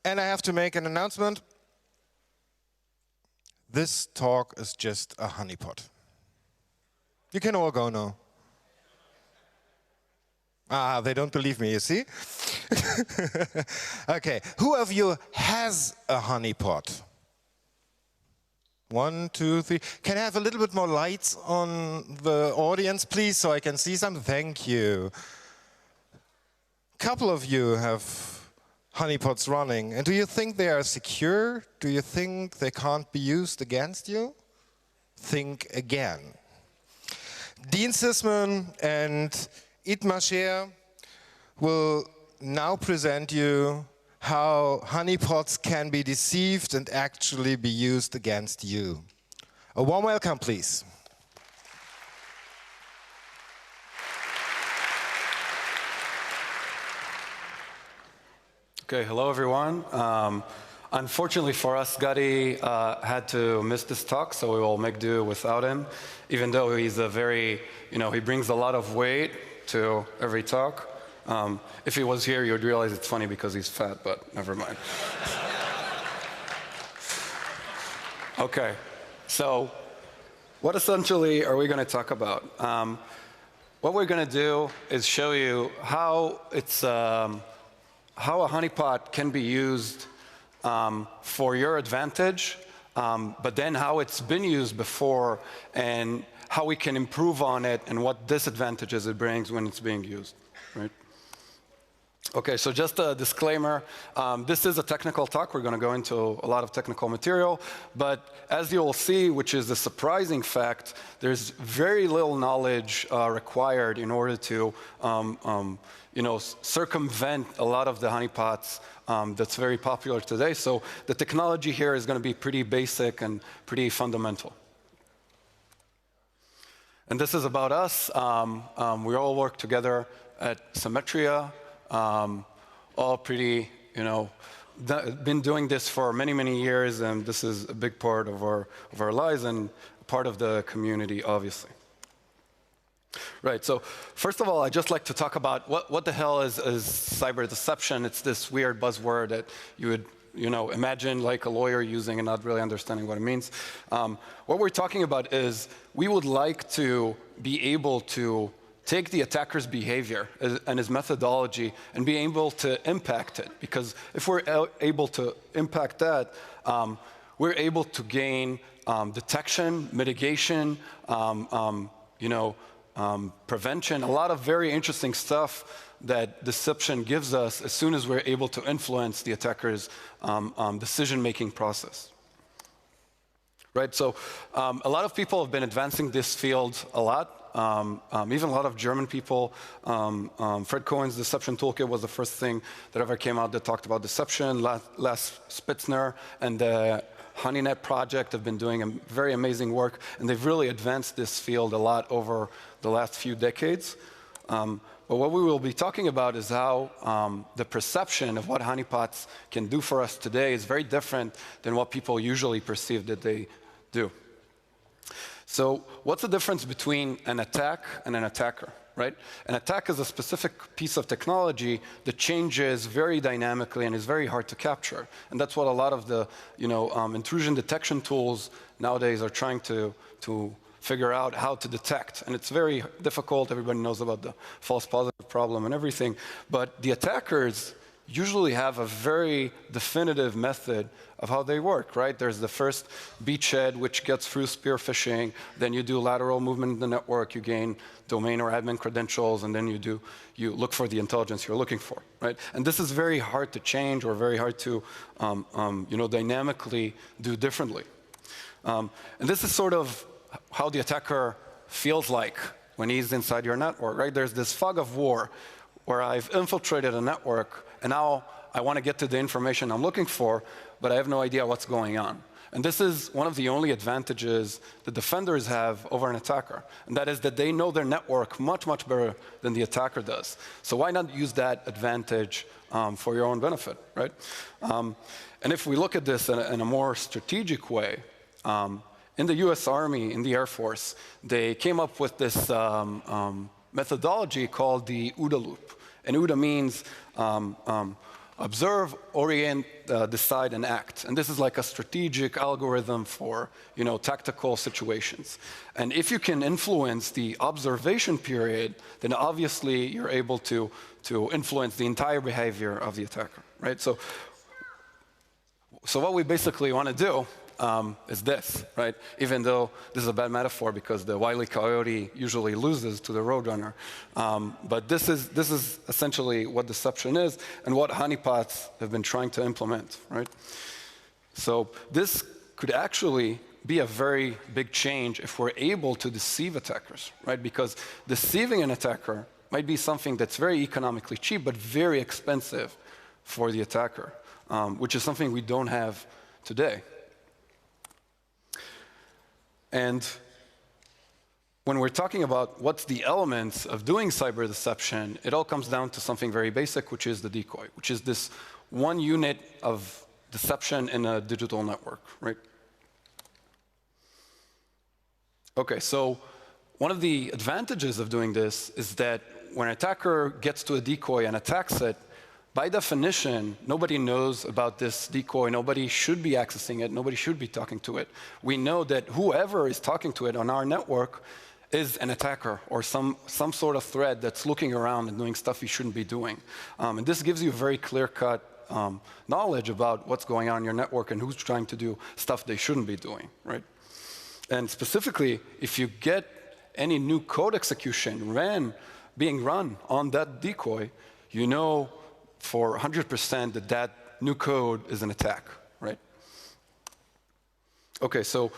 And I have to make an announcement. This talk is just a honeypot. You can all go now. Ah, they don't believe me, you see? Okay, who of you has a honeypot? 1, 2, 3. Can I have a little bit more lights on the audience, please, so I can see some? Thank you. A couple of you have honeypots running. And do you think they are secure? Do you think they can't be used against you? Think again. Dean Sisman and Itmar Scher will now present you how honeypots can be deceived and actually be used against you. A warm welcome, please. Okay, hello everyone. Unfortunately for us, Gadi had to miss this talk, so we will make do without him, even though he's a very, he brings a lot of weight to every talk. If he was here, you'd realize it's funny because he's fat, but never mind. Okay, so what essentially are we going to talk about? What we're going to do is show you how how a honeypot can be used for your advantage, but then how it's been used before and how we can improve on it and what disadvantages it brings when it's being used, right? Okay, so just a disclaimer, this is a technical talk. We're going to go into a lot of technical material, but as you will see, which is a surprising fact, there's very little knowledge required in order to circumvent a lot of the honeypots that's very popular today. So the technology here is going to be pretty basic and pretty fundamental. And this is about us. We all work together at Symmetria. All pretty, been doing this for many, many years, and this is a big part of our lives and part of the community, obviously. Right, so first of all, I'd just like to talk about what the hell is cyber deception. It's this weird buzzword that you would imagine like a lawyer using and not really understanding what it means. What we're talking about is we would like to be able to take the attacker's behavior and his methodology and be able to impact it. Because if we're able to impact that, we're able to gain detection, mitigation, prevention, a lot of very interesting stuff that deception gives us as soon as we're able to influence the attacker's decision-making process. Right, so a lot of people have been advancing this field a lot. Even a lot of German people. Fred Cohen's Deception Toolkit was the first thing that ever came out that talked about deception. Les Spitzner and the HoneyNet project have been doing very amazing work, and they've really advanced this field a lot over the last few decades. But what we will be talking about is how the perception of what honeypots can do for us today is very different than what people usually perceive that they do. So what's the difference between an attack and an attacker, right? An attack is a specific piece of technology that changes very dynamically and is very hard to capture. And that's what a lot of the intrusion detection tools nowadays are trying to figure out how to detect. And it's very difficult. Everybody knows about the false positive problem and everything. But the attackers usually have a very definitive method of how they work, right? There's the first beachhead, which gets through spear phishing. Then you do lateral movement in the network. You gain domain or admin credentials, and then you look for the intelligence you're looking for, right? And this is very hard to change or very hard to, dynamically do differently. And this is sort of how the attacker feels like when he's inside your network, right? There's this fog of war where I've infiltrated a network, and now I want to get to the information I'm looking for, but I have no idea what's going on. And this is one of the only advantages the defenders have over an attacker, and that is that they know their network much, much better than the attacker does. So why not use that advantage for your own benefit, right? And if we look at this in a more strategic way, in the US Army, in the Air Force, they came up with this methodology called the OODA loop. And OODA means observe, orient, decide, and act. And this is like a strategic algorithm for, tactical situations. And if you can influence the observation period, then obviously you're able to influence the entire behavior of the attacker, right? So what we basically want to do is this, right? Even though this is a bad metaphor because the Wile E. Coyote usually loses to the Roadrunner. But this is essentially what deception is and what honeypots have been trying to implement, right? So this could actually be a very big change if we're able to deceive attackers, right? Because deceiving an attacker might be something that's very economically cheap but very expensive for the attacker, which is something we don't have today. And when we're talking about what's the elements of doing cyber deception, it all comes down to something very basic, which is the decoy, which is this one unit of deception in a digital network, right? Okay, so one of the advantages of doing this is that when an attacker gets to a decoy and attacks it, by definition, nobody knows about this decoy. Nobody should be accessing it. Nobody should be talking to it. We know that whoever is talking to it on our network is an attacker or some sort of threat that's looking around and doing stuff he shouldn't be doing. And this gives you very clear-cut knowledge about what's going on in your network and who's trying to do stuff they shouldn't be doing, right? And specifically, if you get any new code execution being run on that decoy, you know for 100% that new code is an attack, right? Okay, so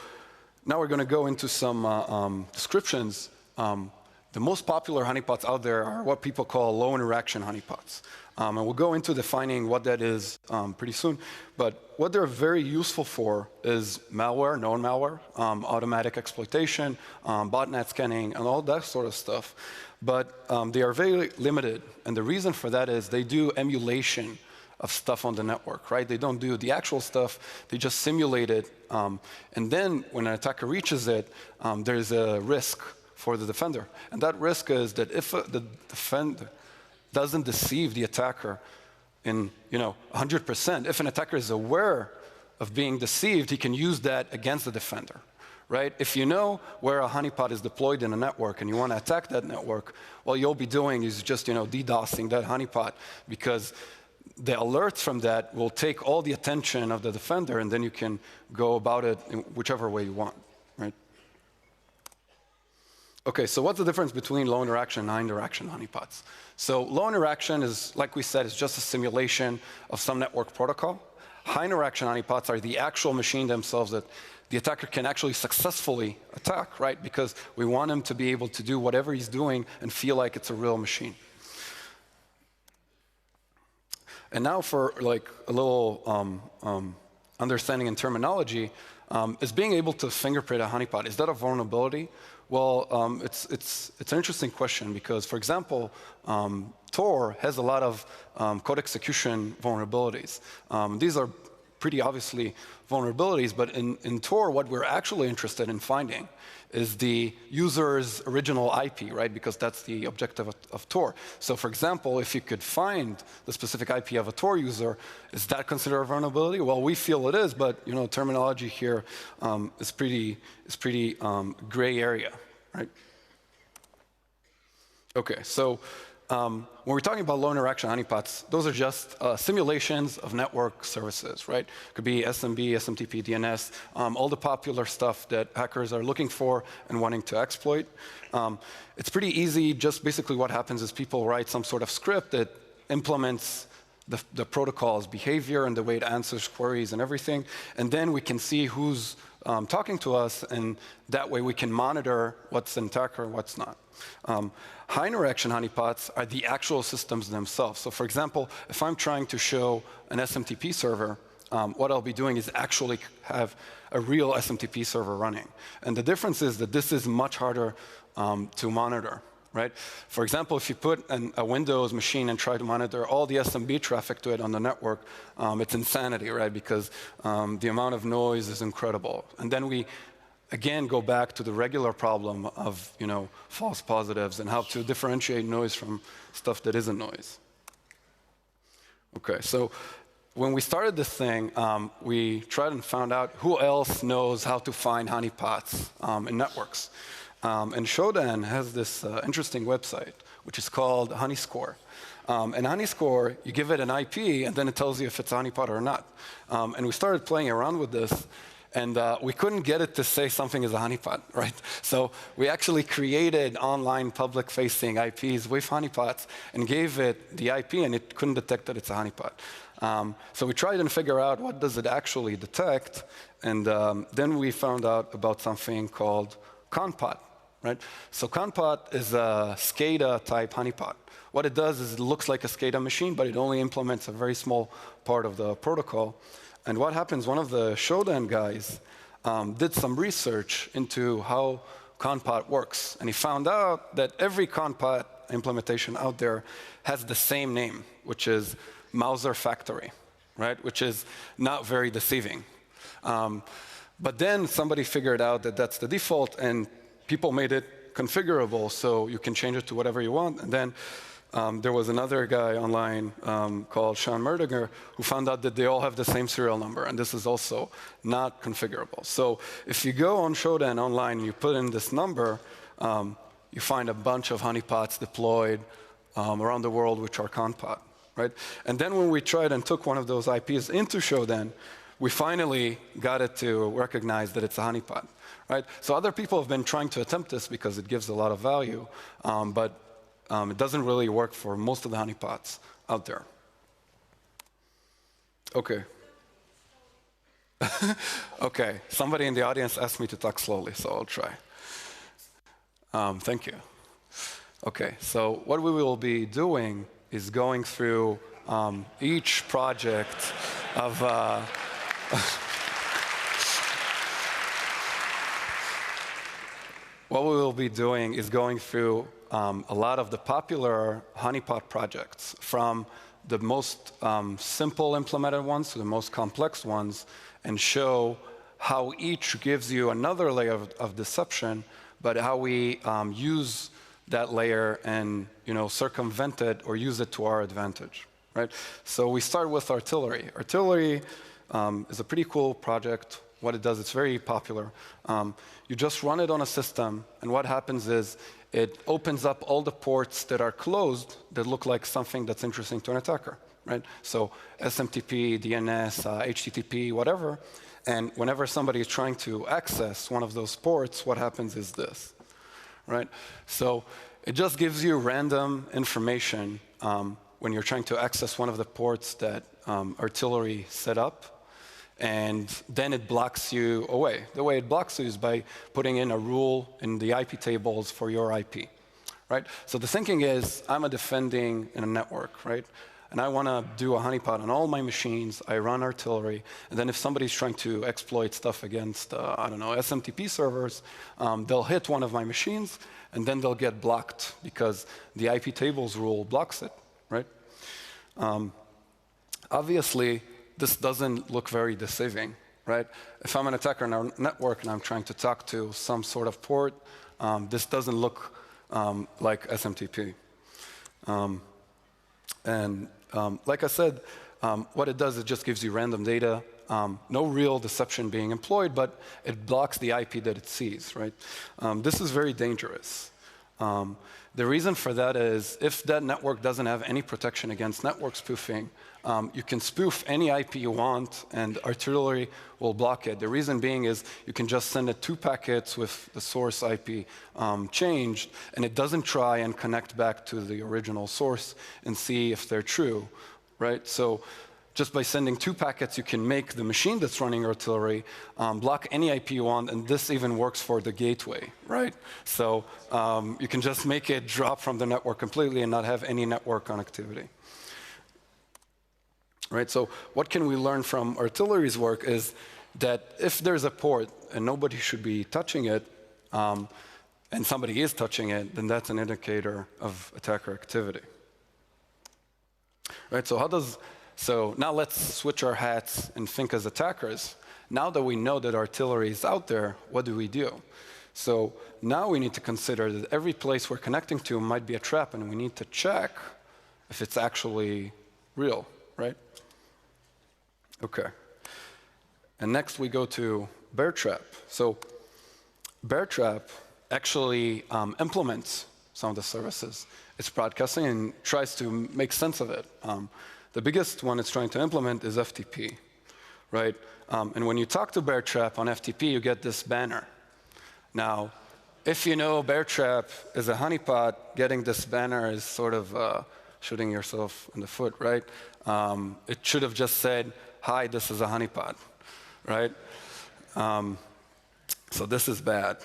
now we're going to go into some descriptions. The most popular honeypots out there are what people call low interaction honeypots. And we'll go into defining what that is pretty soon. But what they're very useful for is malware, known malware, automatic exploitation, botnet scanning, and all that sort of stuff. But they are very limited. And the reason for that is they do emulation of stuff on the network, right? They don't do the actual stuff. They just simulate it. And then when an attacker reaches it, there's a risk for the defender. And that risk is that if the defender doesn't deceive the attacker in 100%, if an attacker is aware of being deceived, he can use that against the defender, right? If you know where a honeypot is deployed in a network and you want to attack that network, all you'll be doing is just DDoSing that honeypot, because the alerts from that will take all the attention of the defender, and then you can go about it in whichever way you want, right? Okay, so what's the difference between low interaction and high interaction honeypots? So low interaction is, like we said, is just a simulation of some network protocol. High interaction honeypots are the actual machine themselves that the attacker can actually successfully attack, right? Because we want him to be able to do whatever he's doing and feel like it's a real machine. And now for like a little understanding and terminology, is being able to fingerprint a honeypot, is that a vulnerability? Well, it's an interesting question because, for example, Tor has a lot of code execution vulnerabilities. These are pretty obviously vulnerabilities, but in Tor, what we're actually interested in finding is the user's original IP, right? Because that's the objective of Tor. So, for example, if you could find the specific IP of a Tor user, is that considered a vulnerability? Well, we feel it is, but terminology here is pretty gray area, right? Okay, so when we're talking about low interaction honeypots, those are just simulations of network services, right? It could be SMB, SMTP, DNS, all the popular stuff that hackers are looking for and wanting to exploit. It's pretty easy. Just basically what happens is people write some sort of script that implements the protocol's behavior and the way it answers queries and everything. And then we can see who's talking to us, and that way we can monitor what's an attacker and what's not. High interaction honeypots are the actual systems themselves. So for example, if I'm trying to show an SMTP server, what I'll be doing is actually have a real SMTP server running. And the difference is that this is much harder to monitor, right? For example, if you put a Windows machine and try to monitor all the SMB traffic to it on the network, it's insanity, right? Because the amount of noise is incredible. And then we again go back to the regular problem of false positives and how to differentiate noise from stuff that isn't noise. Okay, so when we started this thing, we tried and found out who else knows how to find honeypots in networks. And Shodan has this interesting website, which is called HoneyScore. And HoneyScore, you give it an IP, and then it tells you if it's a honeypot or not. And we started playing around with this, and we couldn't get it to say something is a honeypot, right? So we actually created online public-facing IPs with honeypots and gave it the IP, and it couldn't detect that it's a honeypot. So we tried and figure out what does it actually detect, and then we found out about something called conpot, right? So conpot is a SCADA-type honeypot. What it does is it looks like a SCADA machine, but it only implements a very small part of the protocol. And what happens, one of the Shodan guys did some research into how conpot works. And he found out that every conpot implementation out there has the same name, which is Mauser Factory, right? Which is not very deceiving. But then somebody figured out that that's the default, and people made it configurable, so you can change it to whatever you want. And then there was another guy online called Sean Merdiger who found out that they all have the same serial number, and this is also not configurable. So if you go on Shodan online and you put in this number, you find a bunch of honeypots deployed around the world which are conpot, right? And then when we tried and took one of those IPs into Shodan, we finally got it to recognize that it's a honeypot, right? So other people have been trying to attempt this because it gives a lot of value, but it doesn't really work for most of the honeypots out there. Okay. Okay, somebody in the audience asked me to talk slowly, so I'll try. Thank you. Okay, so what we will be doing is going through each project of what we will be doing is going through a lot of the popular honeypot projects, from the most simple implemented ones to the most complex ones, and show how each gives you another layer of deception, but how we use that layer and circumvent it or use it to our advantage, right? So we start with artillery. Artillery is a pretty cool project. What it does, it's very popular. You just run it on a system, and what happens is it opens up all the ports that are closed that look like something that's interesting to an attacker, right? So SMTP, DNS, HTTP, whatever. And whenever somebody is trying to access one of those ports, what happens is this, right? So it just gives you random information when you're trying to access one of the ports that artillery set up. And then it blocks you away. The way it blocks you is by putting in a rule in the IP tables for your IP, right? So the thinking is, I'm defending in a network, right? And I want to do a honeypot on all my machines. I run artillery. And then if somebody's trying to exploit stuff against, I don't know, SMTP servers, they'll hit one of my machines, and then they'll get blocked because the IP tables rule blocks it, right? Obviously, this doesn't look very deceiving, right? If I'm an attacker in our network and I'm trying to talk to some sort of port, this doesn't look like SMTP. Like I said, what it does, it just gives you random data, no real deception being employed, but it blocks the IP that it sees, right? This is very dangerous. The reason for that is if that network doesn't have any protection against network spoofing, you can spoof any IP you want, and artillery will block it. The reason being is you can just send it 2 packets with the source IP changed, and it doesn't try and connect back to the original source and see if they're true, right? So just by sending 2 packets, you can make the machine that's running artillery block any IP you want, and this even works for the gateway, right? So you can just make it drop from the network completely and not have any network connectivity. Right, so what can we learn from artillery's work is that if there's a port and nobody should be touching it, and somebody is touching it, then that's an indicator of attacker activity. Right, so now let's switch our hats and think as attackers. Now that we know that artillery is out there, what do we do? So now we need to consider that every place we're connecting to might be a trap, and we need to check if it's actually real, right? Okay. And next we go to bear trap. So bear trap actually implements some of the services it's broadcasting and tries to make sense of it. The biggest one it's trying to implement is FTP, right? And when you talk to bear trap on FTP, you get this banner. Now, if you know bear trap is a honeypot, getting this banner is sort of shooting yourself in the foot, right? It should have just said, "Hi, this is a honeypot," right? So this is bad.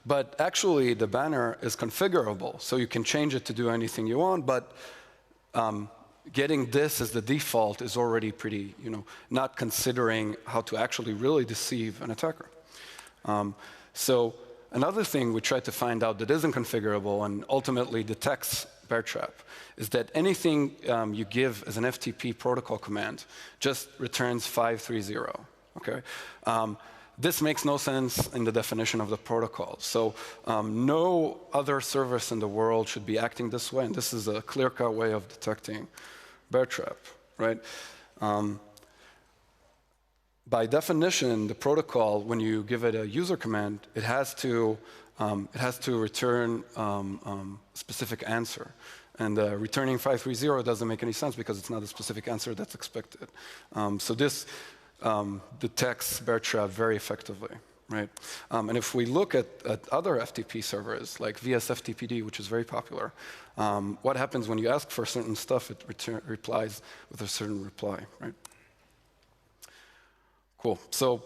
But actually, the banner is configurable, so you can change it to do anything you want, but getting this as the default is already pretty, not considering how to actually really deceive an attacker. So another thing we tried to find out that isn't configurable and ultimately detects bear trap is that anything you give as an FTP protocol command just returns 530, okay? This makes no sense in the definition of the protocol. So no other service in the world should be acting this way, and this is a clear-cut way of detecting bear trap, right? By definition, the protocol, when you give it a user command, it has to return a specific answer. And returning 530 doesn't make any sense because it's not a specific answer that's expected. So this detects bear trap very effectively, right? And if we look at other FTP servers, like VSFTPD, which is very popular, what happens when you ask for certain stuff, it replies with a certain reply, right? Cool. So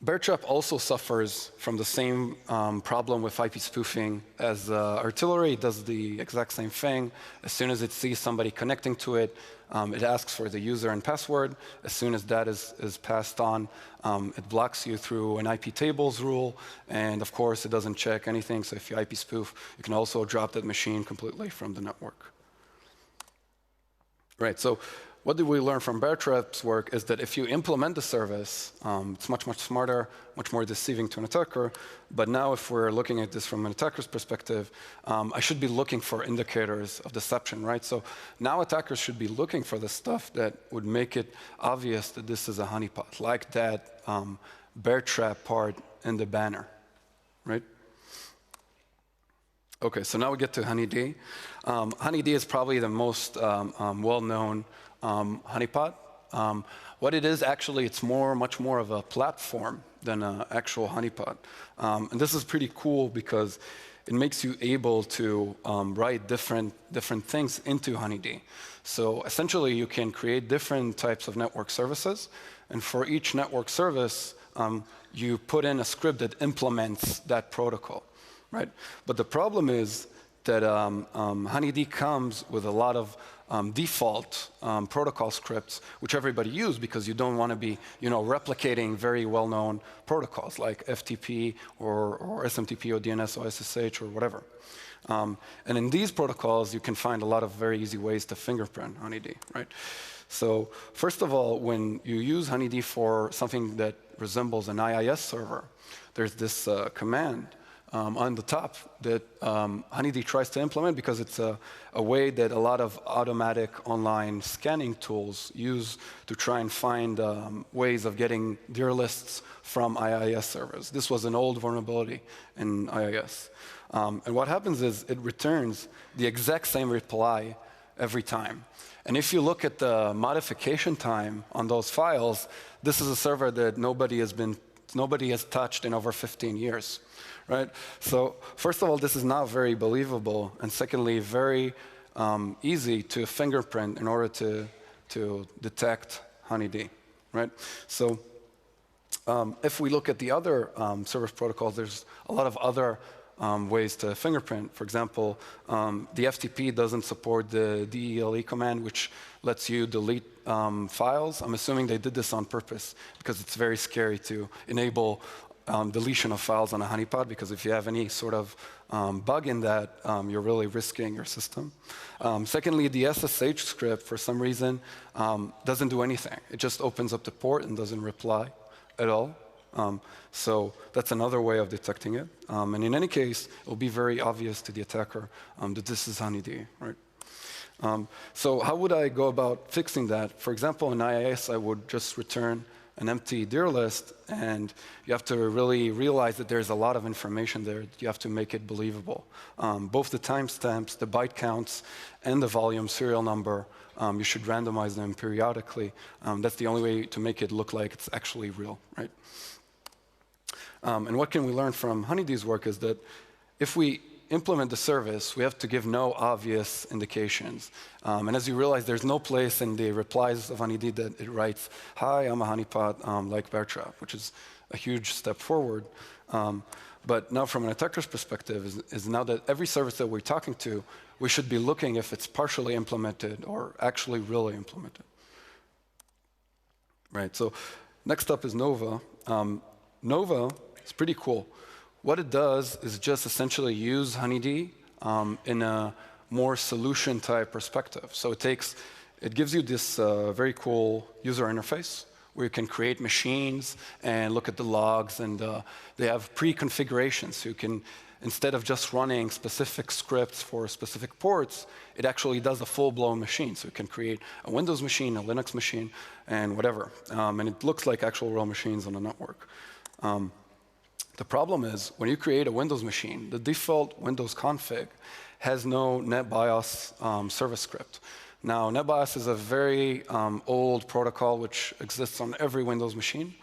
bear trap also suffers from the same problem with IP spoofing as artillery. It does the exact same thing. As soon as it sees somebody connecting to it, it asks for the user and password. As soon as that is passed on, it blocks you through an IP tables rule. And of course, it doesn't check anything. So if you IP spoof, you can also drop that machine completely from the network. Right. So what did we learn from bear trap's work is that if you implement the service, it's much, much smarter, much more deceiving to an attacker. But now if we're looking at this from an attacker's perspective, I should be looking for indicators of deception, right? So now attackers should be looking for the stuff that would make it obvious that this is a honeypot, like that bear trap part in the banner, right? Okay, so now we get to HoneyD. HoneyD is probably the most well-known honeypot. What it is actually, it's much more of a platform than an actual honeypot. And this is pretty cool because it makes you able to write different things into HoneyD. So essentially, you can create different types of network services. And for each network service, you put in a script that implements that protocol, right? But the problem is that HoneyD comes with a lot of default protocol scripts, which everybody uses because you don't want to be, replicating very well-known protocols like FTP or SMTP or DNS or SSH or whatever. And in these protocols, you can find a lot of very easy ways to fingerprint HoneyD, right? So first of all, when you use HoneyD for something that resembles an IIS server, there's this command on the top that HoneyD tries to implement because it's a way that a lot of automatic online scanning tools use to try and find ways of getting dir lists from IIS servers. This was an old vulnerability in IIS. And what happens is it returns the exact same reply every time. And if you look at the modification time on those files, this is a server that nobody has touched in over 15 years. Right? So first of all, this is not very believable, and secondly, very easy to fingerprint in order to detect HoneyD. Right? So if we look at the other service protocols, there's a lot of other ways to fingerprint. For example, the FTP doesn't support the DELE command, which lets you delete files. I'm assuming they did this on purpose because it's very scary to enable deletion of files on a honeypot, because if you have any sort of bug in that, you're really risking your system. Secondly, the SSH script, for some reason, doesn't do anything. It just opens up the port and doesn't reply at all. So that's another way of detecting it. And in any case, it will be very obvious to the attacker that this is HoneyD, right? So how would I go about fixing that? For example, in IIS, I would just return an empty dir list, and you have to really realize that there's a lot of information there. You have to make it believable. Both the timestamps, the byte counts, and the volume serial number, you should randomize them periodically. That's the only way to make it look like it's actually real, right? And what can we learn from Honeydee's work is that if we implement the service, we have to give no obvious indications. And as you realize, there's no place in the replies of Honeydee that it writes, "Hi, I'm a honeypot, like Bear Trap," which is a huge step forward. But now from an attacker's perspective is now that every service that we're talking to, we should be looking if it's partially implemented or actually really implemented. Right, so next up is Nova. Nova is pretty cool. What it does is just essentially use Honeydee in a more solution type perspective. So it gives you this very cool user interface where you can create machines and look at the logs, and they have pre-configurations. So you can, instead of just running specific scripts for specific ports, it actually does a full-blown machine. So you can create a Windows machine, a Linux machine, and whatever. And it looks like actual real machines on a network. The problem is, when you create a Windows machine, the default Windows config has no NetBIOS service script. Now, NetBIOS is a very old protocol which exists on every Windows machine,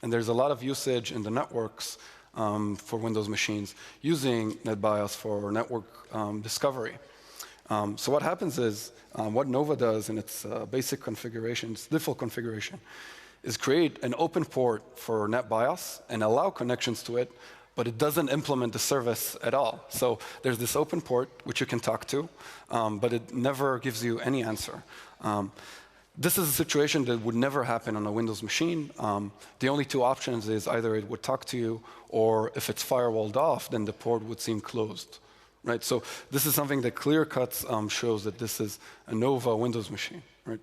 and there's a lot of usage in the networks for Windows machines using NetBIOS for network discovery. So what happens is, what Nova does in its basic configuration, its default configuration, is create an open port for NetBIOS and allow connections to it, but it doesn't implement the service at all. So there's this open port which you can talk to, but it never gives you any answer. This is a situation that would never happen on a Windows machine. The only two options is either it would talk to you, or if it's firewalled off, then the port would seem closed. Right? So this is something that clear cuts shows that this is a Nova Windows machine. Right?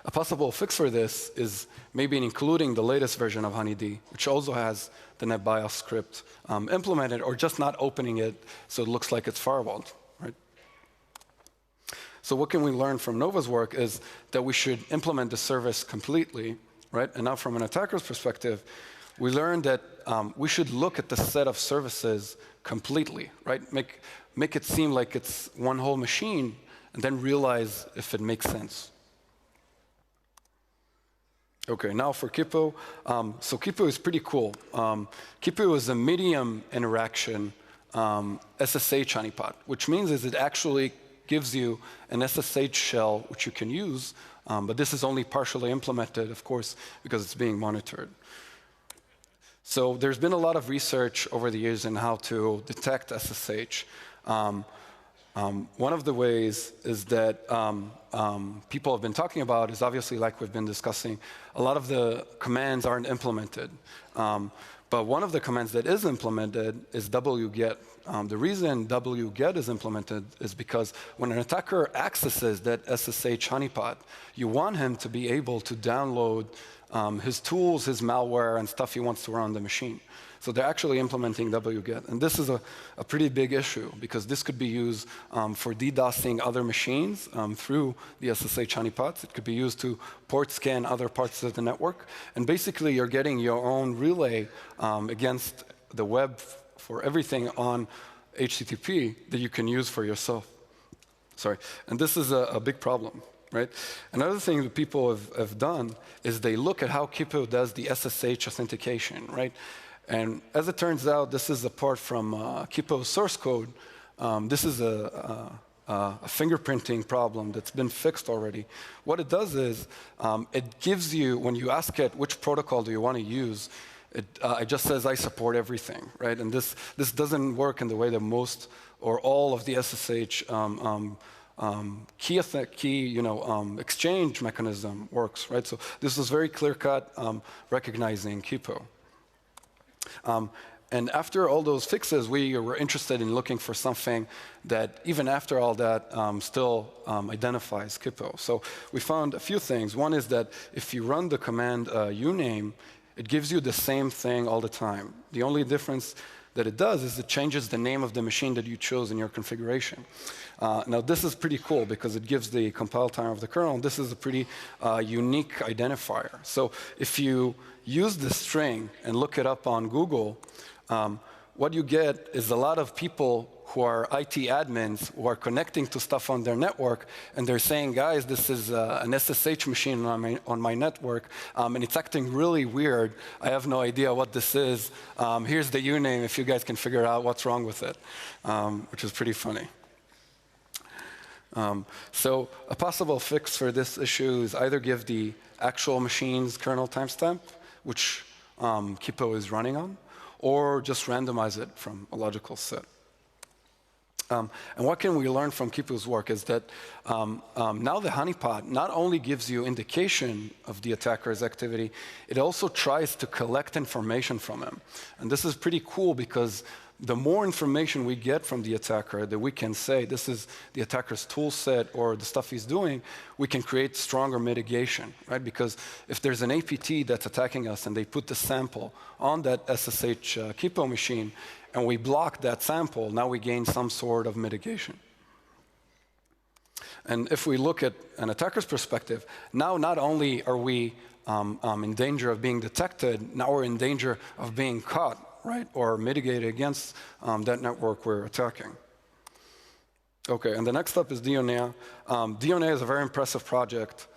A possible fix for this is maybe including the latest version of Honeydee, which also has the NetBIOS script implemented, or just not opening it so it looks like it's firewalled. Right? So what can we learn from Nova's work is that we should implement the service completely. Right? And now from an attacker's perspective, we learned that we should look at the set of services completely. Right? Make it seem like it's one whole machine, and then realize if it makes sense. Okay, now for Kipo. So Kipo is pretty cool. Kipo is a medium interaction SSH honeypot, which means is it actually gives you an SSH shell which you can use, but this is only partially implemented, of course, because it's being monitored. So there's been a lot of research over the years in how to detect SSH. One of the ways is that people have been talking about is obviously, like we've been discussing, a lot of the commands aren't implemented. But one of the commands that is implemented is wget. The reason wget is implemented is because when an attacker accesses that SSH honeypot, you want him to be able to download his tools, his malware, and stuff he wants to run on the machine. So they're actually implementing wget. And this is a pretty big issue, because this could be used for DDoSing other machines through the SSH honeypots. It could be used to port scan other parts of the network. And basically, you're getting your own relay against the web for everything on HTTP that you can use for yourself. Sorry. And this is a big problem. Right? Another thing that people have done is they look at how Kipo does the SSH authentication. Right? And as it turns out, this is a part from Kipo's source code. This is a fingerprinting problem that's been fixed already. What it does is it gives you, when you ask it which protocol do you want to use, it just says, I support everything. Right? And this doesn't work in the way that most or all of the SSH key exchange mechanism works. Right? So this is very clear-cut recognizing Kipo. And after all those fixes, we were interested in looking for something that, even after all that, still identifies Kipo. So we found a few things. One is that if you run the command uname, It gives you the same thing all the time. The only difference that it does is it changes the name of the machine that you chose in your configuration. Now, this is pretty cool because it gives the compile time of the kernel. This is a pretty unique identifier. So if you use this string and look it up on Google, what you get is a lot of people who are IT admins who are connecting to stuff on their network, and they're saying, guys, this is an SSH machine on my network, and it's acting really weird. I have no idea what this is. Here's the uname if you guys can figure out what's wrong with it, which is pretty funny. So a possible fix for this issue is either give the actual machine's kernel timestamp, which Kipo is running on, or just randomize it from a logical set. And what can we learn from Kipo's work is that now the honeypot not only gives you indication of the attacker's activity, it also tries to collect information from him. And this is pretty cool because the more information we get from the attacker that we can say this is the attacker's tool set or the stuff he's doing, we can create stronger mitigation, right? Because if there's an APT that's attacking us and they put the sample on that SSH Kipo machine, and we block that sample, now we gain some sort of mitigation. And if we look at an attacker's perspective, now not only are we in danger of being detected, now we're in danger of being caught, right, or mitigated against that network we're attacking. Okay, and the next up is Dionea. Dionea is a very impressive project.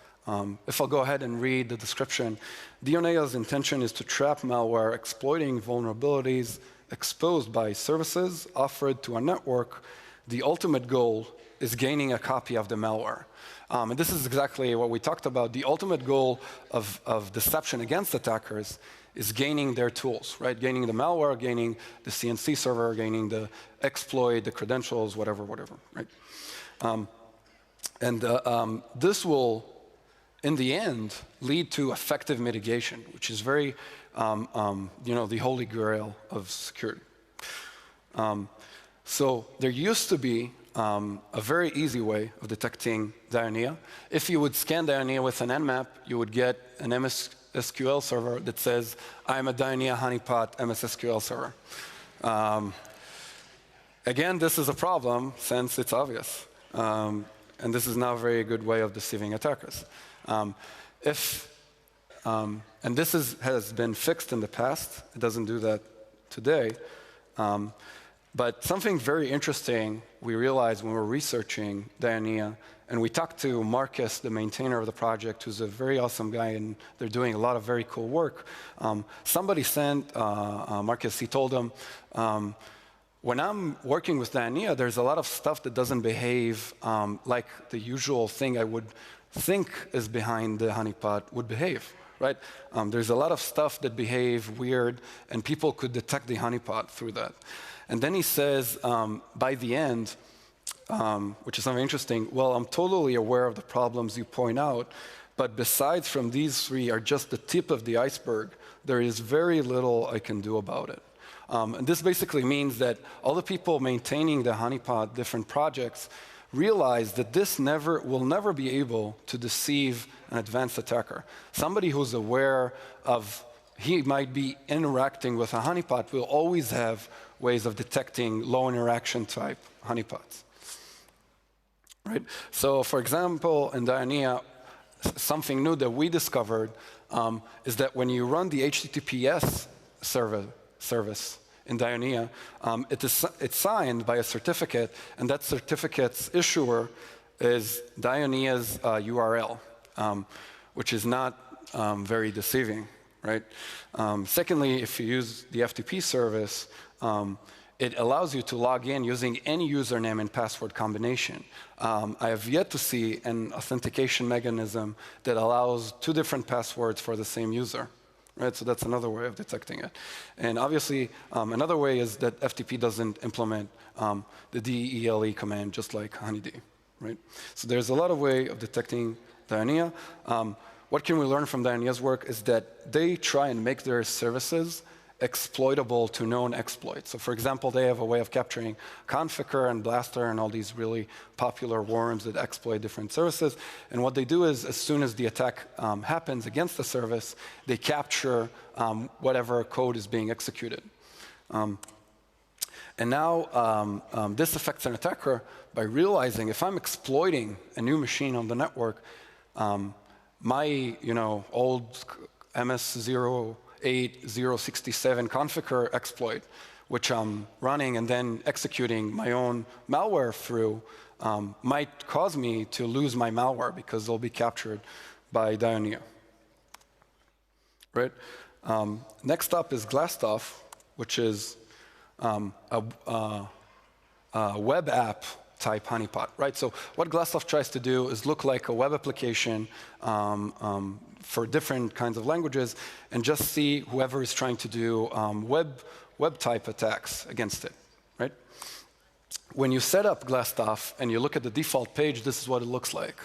If I'll go ahead and read the description, Dionea's intention is to trap malware exploiting vulnerabilities exposed by services offered to a network. The ultimate goal is gaining a copy of the malware. And this is exactly what we talked about. The ultimate goal of deception against attackers is gaining their tools, right? Gaining the malware, gaining the CNC server, gaining the exploit, the credentials, whatever, right? This will, in the end, lead to effective mitigation, which is very, the holy grail of security. So there used to be a very easy way of detecting Dionea. If you would scan Dionea with an Nmap, you would get an MSSQL server that says, I'm a Dionea honeypot MSSQL server. Again, this is a problem since it's obvious. And this is not a very good way of deceiving attackers. And this has been fixed in the past. It doesn't do that today. But something very interesting we realized when we were researching Dionea, and we talked to Marcus, the maintainer of the project, who's a very awesome guy, and they're doing a lot of very cool work. Somebody sent Marcus, he told him, when I'm working with Dionea, there's a lot of stuff that doesn't behave like the usual thing I would think is behind the honeypot would behave, right? There's a lot of stuff that behave weird, and people could detect the honeypot through that. And then he says, by the end, which is something interesting, well, I'm totally aware of the problems you point out, but besides from these three are just the tip of the iceberg, there is very little I can do about it. And this basically means that all the people maintaining the honeypot, different projects, realize that this will never be able to deceive an advanced attacker. Somebody who's aware of he might be interacting with a honeypot will always have ways of detecting low interaction type honeypots. Right? So for example, in Dionea, something new that we discovered is that when you run the HTTPS service in Dionea, it's signed by a certificate, and that certificate's issuer is Dionea's URL, which is not very deceiving, right? Secondly, if you use the FTP service, it allows you to log in using any username and password combination. I have yet to see an authentication mechanism that allows 2 different passwords for the same user. Right, so that's another way of detecting it. And obviously, another way is that FTP doesn't implement the DELE command just like honeyd, right? So there's a lot of way of detecting Dionea. What can we learn from Dionea's work is that they try and make their services exploitable to known exploits. So for example, they have a way of capturing Conficker and Blaster and all these really popular worms that exploit different services. And what they do is, as soon as the attack happens against the service, they capture whatever code is being executed. And now this affects an attacker by realizing if I'm exploiting a new machine on the network, my old MS08067 Conficker exploit, which I'm running and then executing my own malware through, might cause me to lose my malware because they'll be captured by Dioneer. Right? Next up is Glassstuff, which is a web app type honeypot, right? So what Glassstuff tries to do is look like a web application for different kinds of languages and just see whoever is trying to do web type attacks against it, right? When you set up Glassstuff and you look at the default page, this is what it looks like.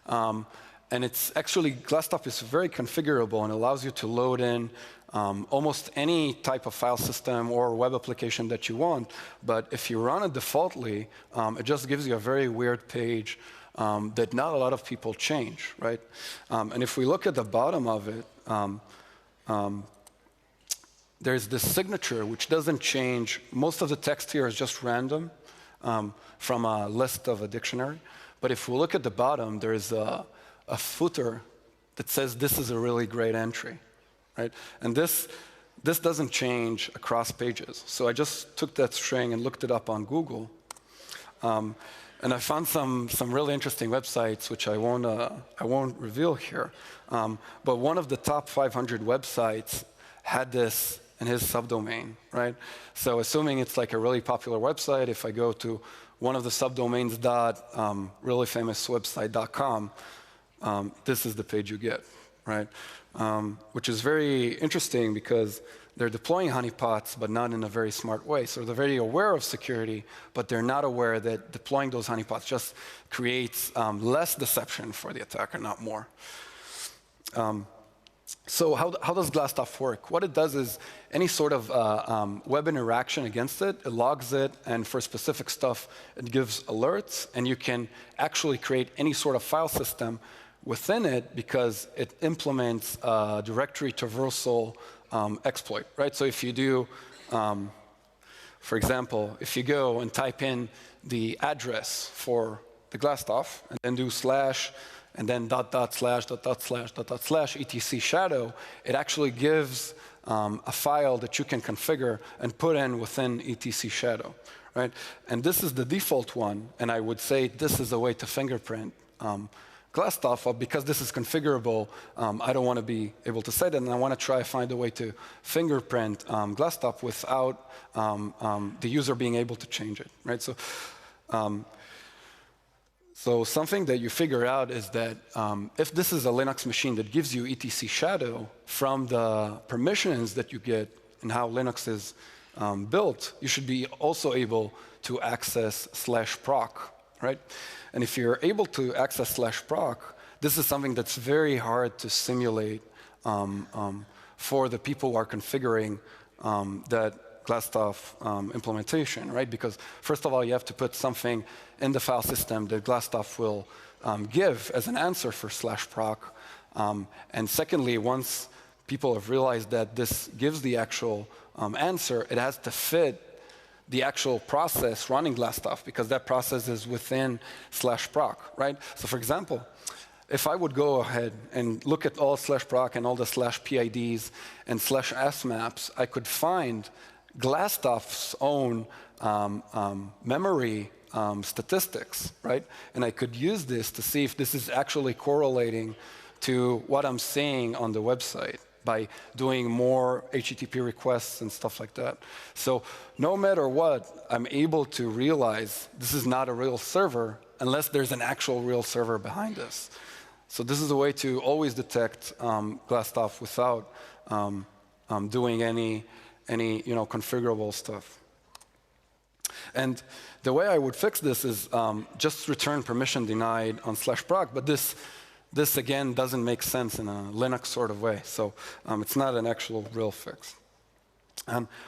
And it's actually, Glassstuff is very configurable and allows you to load in almost any type of file system or web application that you want. But if you run it defaultly, it just gives you a very weird page that not a lot of people change, right? And if we look at the bottom of it, there's this signature which doesn't change. Most of the text here is just random from a list of a dictionary. But if we look at the bottom, there's a footer that says this is a really great entry. Right? And this doesn't change across pages. So I just took that string and looked it up on Google. And I found some really interesting websites, which I won't reveal here. But one of the top 500 websites had this in his subdomain, right? So assuming it's like a really popular website, if I go to one of the subdomains reallyfamouswebsite.com, this is the page you get, right? Which is very interesting because they're deploying honeypots, but not in a very smart way. So they're very aware of security, but they're not aware that deploying those honeypots just creates less deception for the attacker, not more. So how does Glassstuff work? What it does is any sort of web interaction against it, it logs it, and for specific stuff, it gives alerts, and you can actually create any sort of file system within it because it implements a directory traversal exploit, right? So if you do, for example, if you go and type in the address for the Glassstuff and then do slash and then // etc shadow, it actually gives a file that you can configure and put in within etc shadow, right? And this is the default one, and I would say this is a way to fingerprint Glassstuff, because this is configurable. I don't want to be able to set it, and I want to try to find a way to fingerprint Glassstuff without the user being able to change it, right? So something that you figure out is that if this is a Linux machine that gives you etc shadow from the permissions that you get and how Linux is built, you should be also able to access /proc, right? And if you're able to access /proc, this is something that's very hard to simulate for the people who are configuring that Glassstuff implementation, right? Because first of all, you have to put something in the file system that Glassstuff will give as an answer for /proc. And secondly, once people have realized that this gives the actual answer, it has to fit the actual process running Glassstuff, because that process is within /proc, right? So for example, if I would go ahead and look at all /proc and all the /PIDs and /smaps, I could find Glassstuff's own memory statistics, right? And I could use this to see if this is actually correlating to what I'm seeing on the website by doing more HTTP requests and stuff like that. So no matter what, I'm able to realize this is not a real server unless there's an actual real server behind this. So this is a way to always detect Glassstuff without doing any configurable stuff. And the way I would fix this is just return permission denied on /proc, but this again doesn't make sense in a Linux sort of way. So it's not an actual real fix.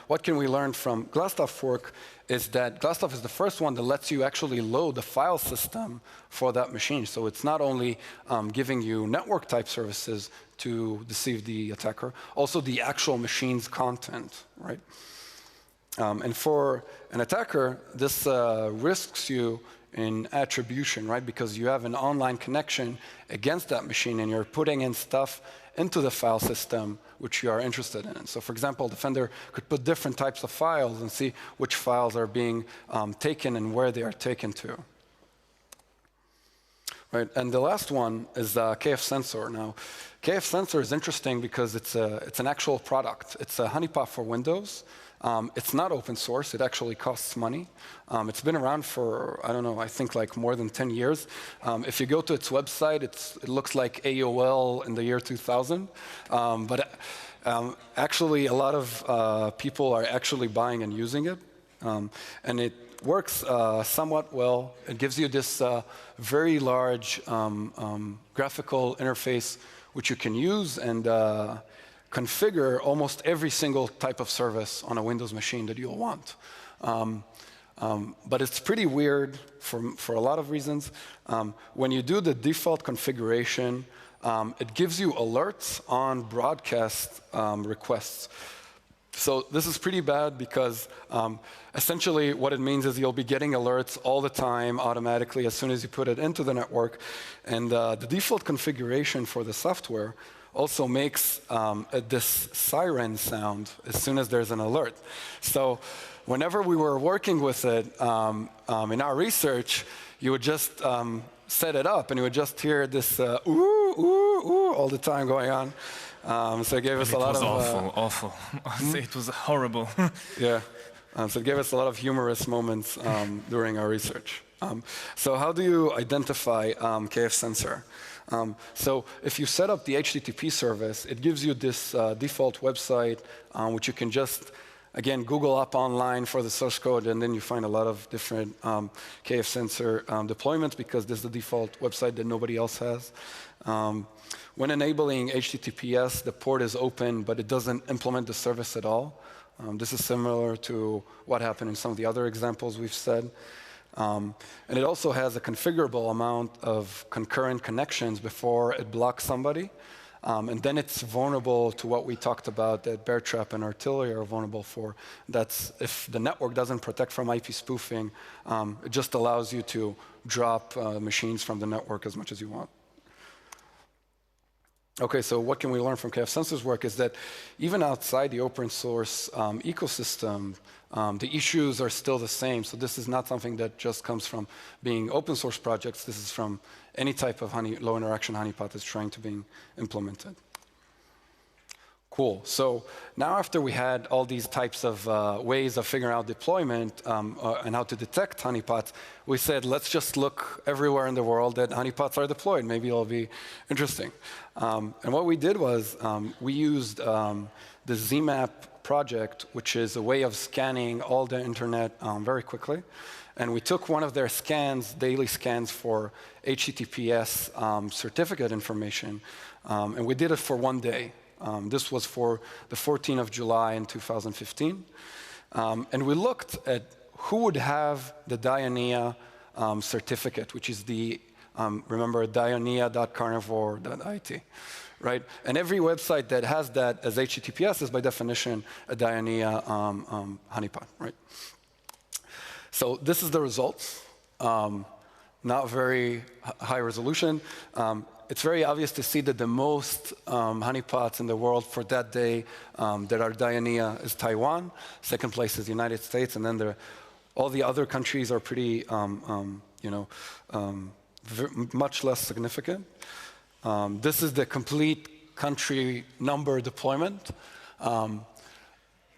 What can we learn from Glassstaff fork is that Glassstaff is the first one that lets you actually load the file system for that machine. So it's not only giving you network type services to deceive the attacker, also the actual machine's content, right? And for an attacker, this risks you in attribution, right? Because you have an online connection against that machine and you're putting in stuff into the file system which you are interested in. So for example, the defender could put different types of files and see which files are being taken and where they are taken to. Right, and the last one is KF Sensor. Now, KF Sensor is interesting because it's an actual product. It's a honeypot for Windows. It's not open source. It actually costs money. It's been around for, I don't know, I think like more than 10 years. If you go to its website, it looks like AOL in the year 2000. But actually, a lot of people are actually buying and using it. And it works somewhat well. It gives you this very large graphical interface which you can use and configure almost every single type of service on a Windows machine that you'll want. But it's pretty weird for a lot of reasons. When you do the default configuration, it gives you alerts on broadcast requests. So this is pretty bad because essentially what it means is you'll be getting alerts all the time automatically as soon as you put it into the network. And the default configuration for the software also makes this siren sound as soon as there's an alert. So whenever we were working with it in our research, you would just set it up and you would just hear this ooh, ooh, ooh all the time going on. So it gave us a lot of... It was awful. It was horrible. Yeah. So it gave us a lot of humorous moments during our research. So how do you identify KF Sensor? So if you set up the HTTP service, it gives you this default website, which you can just, again, Google up online for the source code, and then you find a lot of different KF Sensor deployments because this is the default website that nobody else has. When enabling HTTPS, the port is open, but it doesn't implement the service at all. This is similar to what happened in some of the other examples we've said. And it also has a configurable amount of concurrent connections before it blocks somebody. And then it's vulnerable to what we talked about that Bear Trap and Artillery are vulnerable for. That's if the network doesn't protect from IP spoofing, it just allows you to drop machines from the network as much as you want. Okay, so what can we learn from KF Sensor's work is that even outside the open source ecosystem, the issues are still the same. So this is not something that just comes from being open source projects. This is from any type of low interaction honeypot that's trying to be implemented. Cool. So now after we had all these types of ways of figuring out deployment and how to detect honeypots, we said, let's just look everywhere in the world that honeypots are deployed. Maybe it'll be interesting. And what we did was we used the ZMAP project, which is a way of scanning all the internet very quickly. And we took one of their scans, daily scans for HTTPS certificate information, and we did it for 1 day. This was for the 14th of July in 2015. And we looked at who would have the Dianea certificate, which is the, remember, dianea.carnivore.it, right? And every website that has that as HTTPS is by definition a Dianea honeypot, right? So this is the results. Not very high resolution. It's very obvious to see that the most honeypots in the world for that day that are Dianea is Taiwan. Second place is the United States, and then all the other countries are pretty, much less significant. This is the complete country number deployment.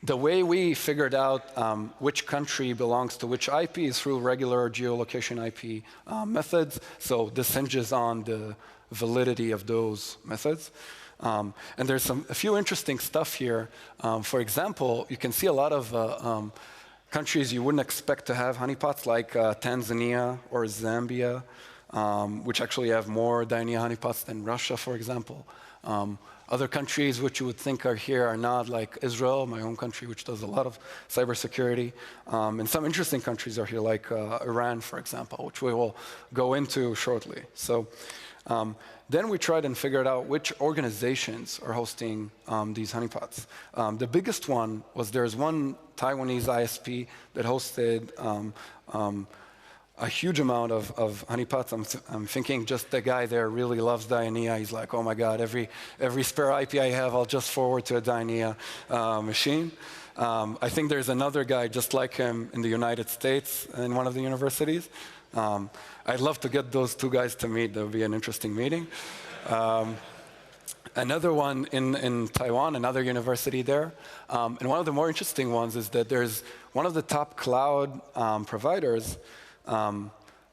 The way we figured out which country belongs to which IP is through regular geolocation IP methods. So this hinges on the validity of those methods. And there's a few interesting stuff here. For example, you can see a lot of countries you wouldn't expect to have honeypots, like Tanzania or Zambia, which actually have more Dianea honeypots than Russia, for example. Other countries which you would think are here are not, like Israel, my own country, which does a lot of cybersecurity. And some interesting countries are here, like Iran, for example, which we will go into shortly. So then we tried and figured out which organizations are hosting these honeypots. The biggest one was there's one Taiwanese ISP that hosted a huge amount of honeypots. I'm thinking just the guy there really loves Dianea. He's like, oh my God, every spare IP I have, I'll just forward to a Dianea machine. I think there's another guy just like him in the United States in one of the universities. I'd love to get those two guys to meet. That would be an interesting meeting. Another one in Taiwan, another university there. And one of the more interesting ones is that there's one of the top cloud providers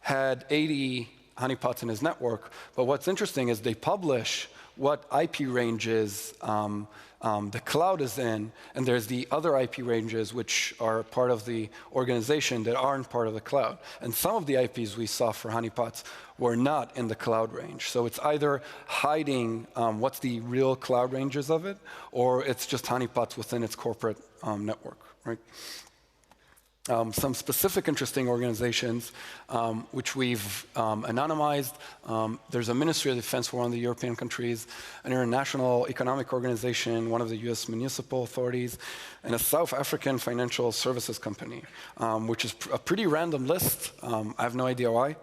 had 80 honeypots in his network. But what's interesting is they publish what IP ranges the cloud is in, and there's the other IP ranges which are part of the organization that aren't part of the cloud. And some of the IPs we saw for honeypots were not in the cloud range. So it's either hiding what's the real cloud ranges of it, or it's just honeypots within its corporate network, right? Some specific interesting organizations which we've anonymized. There's a Ministry of Defense for one of the European countries, an international economic organization, one of the US municipal authorities, and a South African financial services company, which is a pretty random list. I have no idea why,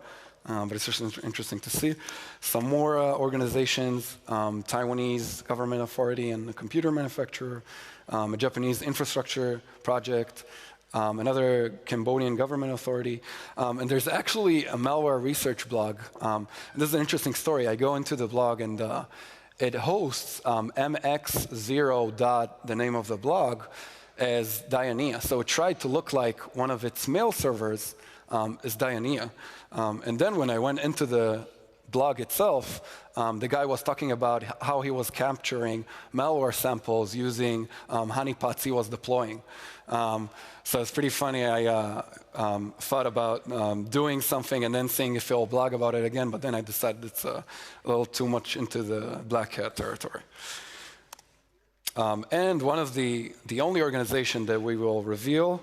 but it's just interesting to see. Some more organizations, Taiwanese government authority and a computer manufacturer, a Japanese infrastructure project, another Cambodian government authority. And there's actually a malware research blog. This is an interesting story. I go into the blog and it hosts mx0. The name of the blog, as Dianea. So it tried to look like one of its mail servers is Dianea. And then when I went into the blog itself, the guy was talking about how he was capturing malware samples using honeypots he was deploying. So it's pretty funny. I thought about doing something and then seeing if he'll blog about it again, but then I decided it's a little too much into the black hat territory. And one of the only organization that we will reveal,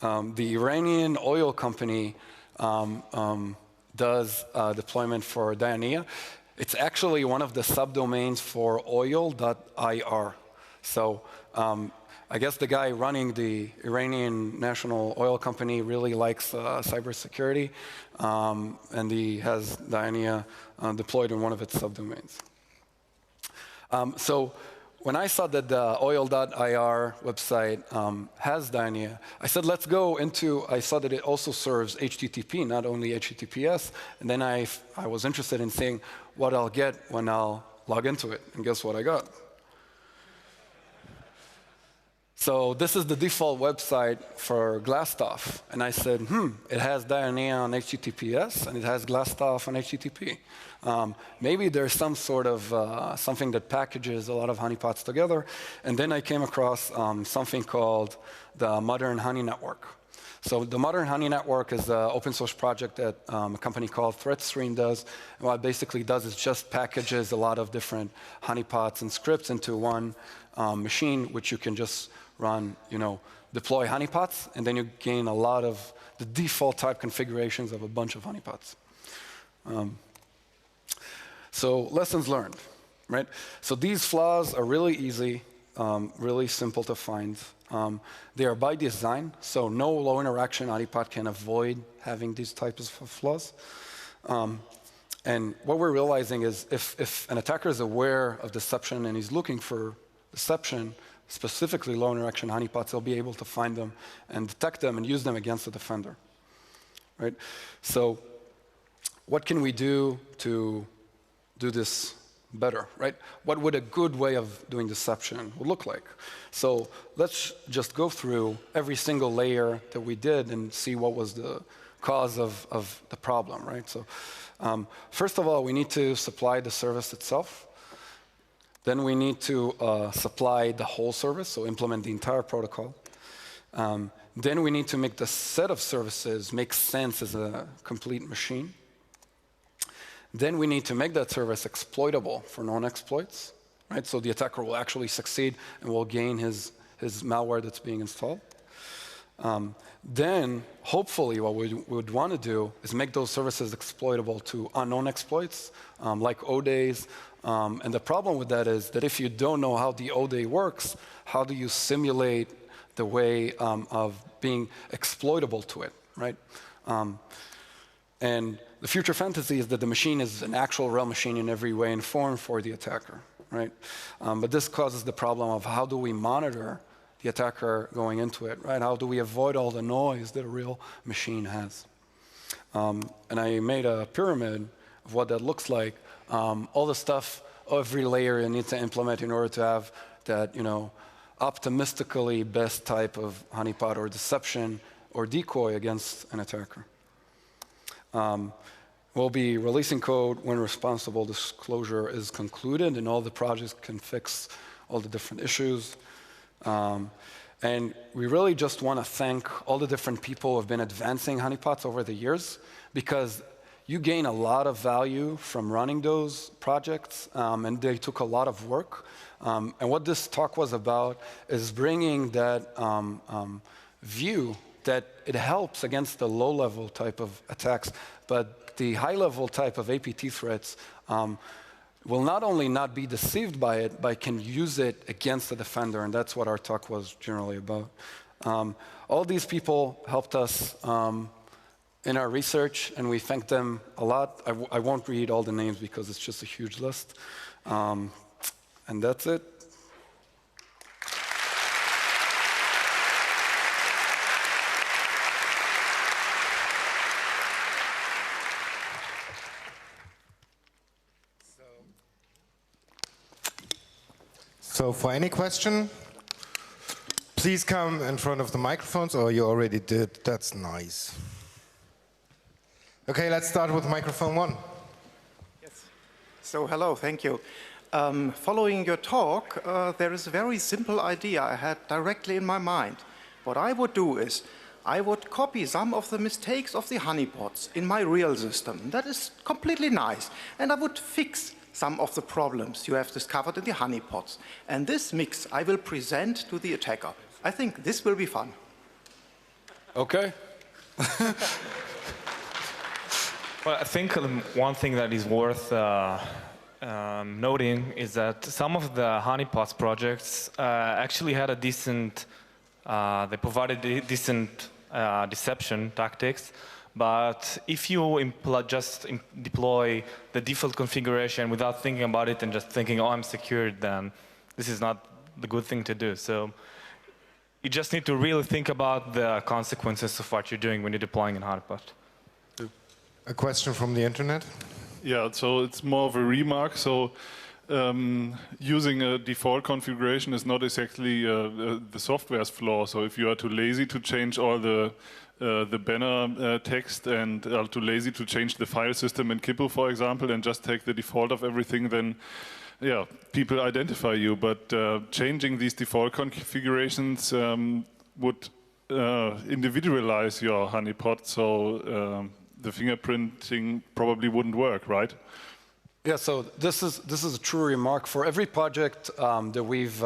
the Iranian oil company does deployment for Dianea. It's actually one of the subdomains for oil.ir. So I guess the guy running the Iranian national oil company really likes cybersecurity, and he has Dianea deployed in one of its subdomains. So when I saw that the oil.ir website has Dianea, I said, let's go into, I saw that it also serves HTTP, not only HTTPS, and then I was interested in seeing what I'll get when I'll log into it, and guess what I got? So this is the default website for Glassstaff, and I said, it has Dianea on HTTPS, and it has Glassstaff on HTTP. Maybe there's some sort of something that packages a lot of honeypots together. And then I came across something called the Modern Honey Network. So the Modern Honey Network is an open source project that a company called ThreatStream does. And what it basically does is just packages a lot of different honeypots and scripts into one machine, which you can just run, deploy honeypots, and then you gain a lot of the default type configurations of a bunch of honeypots. So lessons learned, right? So these flaws are really easy, really simple to find. They are by design, so no low interaction honeypot can avoid having these types of flaws. And what we're realizing is if an attacker is aware of deception and he's looking for deception, specifically low interaction honeypots, he'll be able to find them and detect them and use them against the defender, right? So what can we do to do this better, right? What would a good way of doing deception look like? So let's just go through every single layer that we did and see what was the cause of the problem, right? So first of all, we need to supply the service itself. Then we need to supply the whole service, so implement the entire protocol. Then we need to make the set of services make sense as a complete machine. Then we need to make that service exploitable for known exploits. right? So the attacker will actually succeed and will gain his malware that's being installed. Then, hopefully, what we would want to do is make those services exploitable to unknown exploits, like O-days. And the problem with that is that if you don't know how the O-day works, how do you simulate the way of being exploitable to it, right? And the future fantasy is that the machine is an actual real machine in every way and form for the attacker, right? But this causes the problem of how do we monitor the attacker going into it, right? How do we avoid all the noise that a real machine has? And I made a pyramid of what that looks like. All the stuff, every layer you need to implement in order to have that, optimistically best type of honeypot or deception or decoy against an attacker. We'll be releasing code when responsible disclosure is concluded and all the projects can fix all the different issues. And we really just want to thank all the different people who have been advancing honeypots over the years, because you gain a lot of value from running those projects, and they took a lot of work. And what this talk was about is bringing that view that it helps against the low-level type of attacks, but the high-level type of APT threats will not only not be deceived by it, but can use it against the defender, and that's what our talk was generally about. All these people helped us in our research, and we thank them a lot. I won't read all the names because it's just a huge list. And that's it. So for any question, please come in front of the microphones, or you already did. That's nice. Okay, let's start with microphone 1. Yes. So hello, thank you. Following your talk, there is a very simple idea I had directly in my mind. What I would do is, I would copy some of the mistakes of the honeypots in my real system. That is completely nice. And I would fix some of the problems you have discovered in the honeypots. And this mix I will present to the attacker. I think this will be fun. Okay. Well, I think one thing that is worth noting is that some of the honeypots projects actually had a decent, they provided decent deception tactics. But if you just deploy the default configuration without thinking about it and just thinking, oh, I'm secured, then this is not the good thing to do. So you just need to really think about the consequences of what you're doing when you're deploying in honeypot. A question from the internet? Yeah, so it's more of a remark. So using a default configuration is not exactly the software's flaw. So if you are too lazy to change all the banner text and are too lazy to change the file system in Kipple, for example, and just take the default of everything, then yeah, people identify you. But changing these default configurations would individualize your honeypot, so the fingerprinting probably wouldn't work, right? Yeah, so this is a true remark. For every project that we've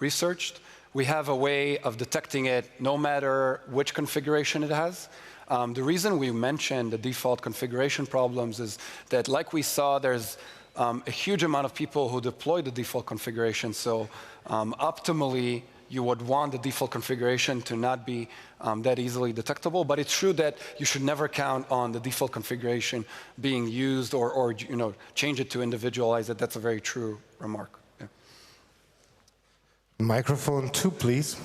researched, we have a way of detecting it no matter which configuration it has. The reason we mentioned the default configuration problems is that, like we saw, there's a huge amount of people who deploy the default configuration. So optimally, you would want the default configuration to not be that easily detectable. But it's true that you should never count on the default configuration being used or change it to individualize it. That's a very true remark. Yeah. Microphone 2, please.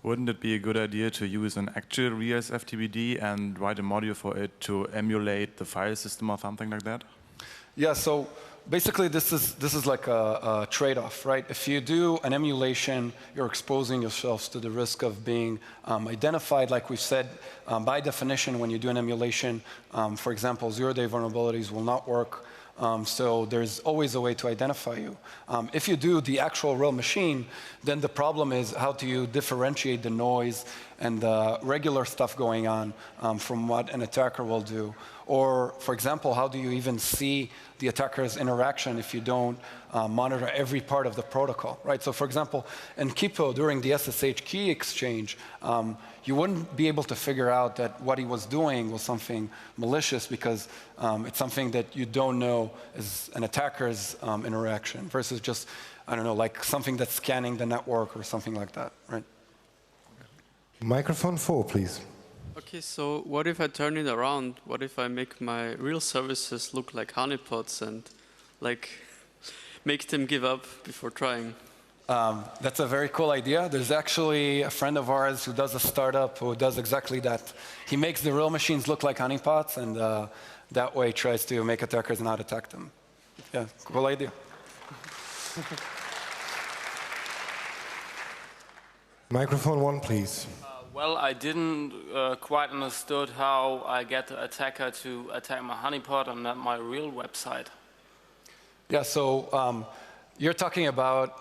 Wouldn't it be a good idea to use an actual real FTPD and write a module for it to emulate the file system or something like that? Yeah, so basically this is like a trade-off, right? If you do an emulation, you're exposing yourselves to the risk of being identified. Like we've said, by definition, when you do an emulation, for example, zero-day vulnerabilities will not work. So there's always a way to identify you. If you do the actual real machine, then the problem is how do you differentiate the noise and the regular stuff going on from what an attacker will do. Or, for example, how do you even see the attacker's interaction if you don't monitor every part of the protocol, right? So, for example, in Kipo, during the SSH key exchange, you wouldn't be able to figure out that what he was doing was something malicious because it's something that you don't know is an attacker's interaction versus just, I don't know, like something that's scanning the network or something like that, right? Microphone 4, please. Okay, so what if I turn it around? What if I make my real services look like honeypots and like make them give up before trying? That's a very cool idea. There's actually a friend of ours who does a startup who does exactly that. He makes the real machines look like honeypots, and that way tries to make attackers not attack them. Yeah, cool idea. Microphone 1, please. Well, I didn't quite understood how I get the attacker to attack my honeypot and not my real website. Yeah, so you're talking about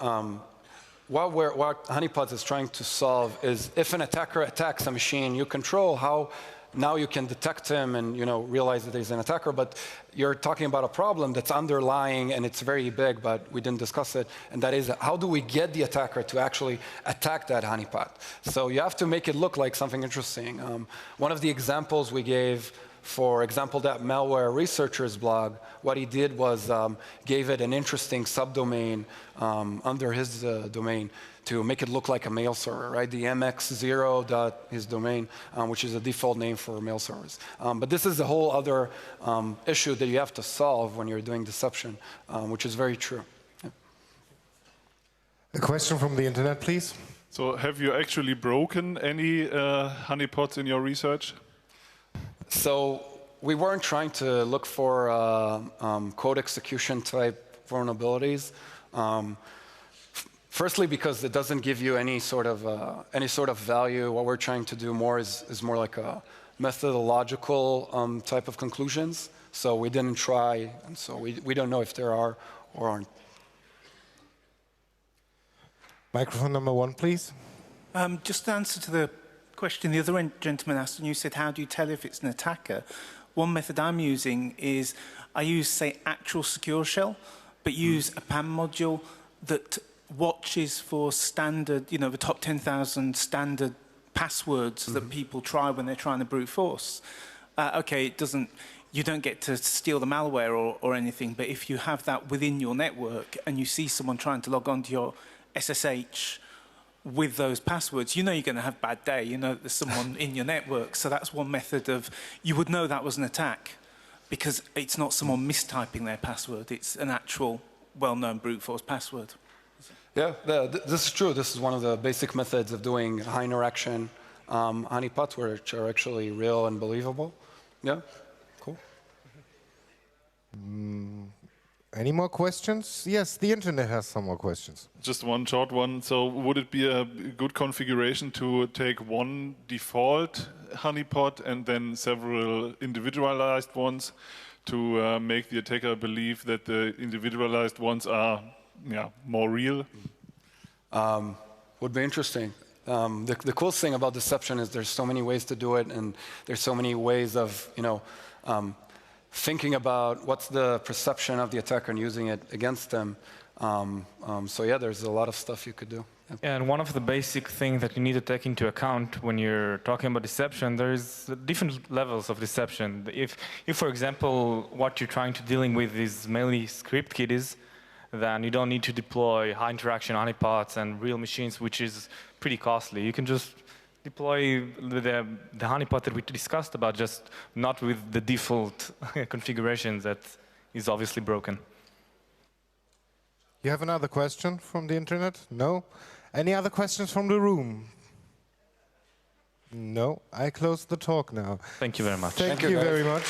what honeypots is trying to solve is if an attacker attacks a machine you control, how now you can detect him and realize that he's an attacker, but you're talking about a problem that's underlying and it's very big, but we didn't discuss it, and that is how do we get the attacker to actually attack that honeypot? So you have to make it look like something interesting. One of the examples we gave, for example, that malware researcher's blog, what he did was gave it an interesting subdomain under his domain to make it look like a mail server, right? The mx0 his domain, which is a default name for mail servers. But this is a whole other issue that you have to solve when you're doing deception, which is very true. Yeah. A question from the internet, please. So have you actually broken any honeypots in your research? So we weren't trying to look for code execution type vulnerabilities. Firstly, because it doesn't give you any sort of value. What we're trying to do more is more like a methodological type of conclusions. So we didn't try, and so we don't know if there are or aren't. Microphone number 1, please. Just to answer to the question the other gentleman asked, and you said, how do you tell if it's an attacker? One method I'm using is I use, say, actual secure shell, but use a PAM module that watches for standard, the top 10,000 standard passwords that people try when they're trying to brute force. Okay, you don't get to steal the malware or anything, but if you have that within your network and you see someone trying to log onto your SSH with those passwords, you're going to have a bad day. There's someone in your network. So that's one method of, you would know that was an attack because it's not someone mistyping their password. It's an actual well-known brute force password. Yeah, this is true. This is one of the basic methods of doing high interaction honeypots, which are actually real and believable. Yeah, cool. Any more questions? Yes, the internet has some more questions. Just one short one. So would it be a good configuration to take one default honeypot and then several individualized ones to make the attacker believe that the individualized ones are more real? Would be interesting. The cool thing about deception is there's so many ways to do it, and there's so many ways of thinking about what's the perception of the attacker and using it against them. So yeah, there's a lot of stuff you could do. Yeah, and one of the basic things that you need to take into account when you're talking about deception, there's different levels of deception. If for example, what you're trying to dealing with is mainly script kiddies, then you don't need to deploy high interaction honeypots and real machines, which is pretty costly. You can just deploy the honeypot that we discussed about, just not with the default configurations that is obviously broken. You have another question from the internet? No? Any other questions from the room? No? I close the talk now. Thank you very much. Thank you very much.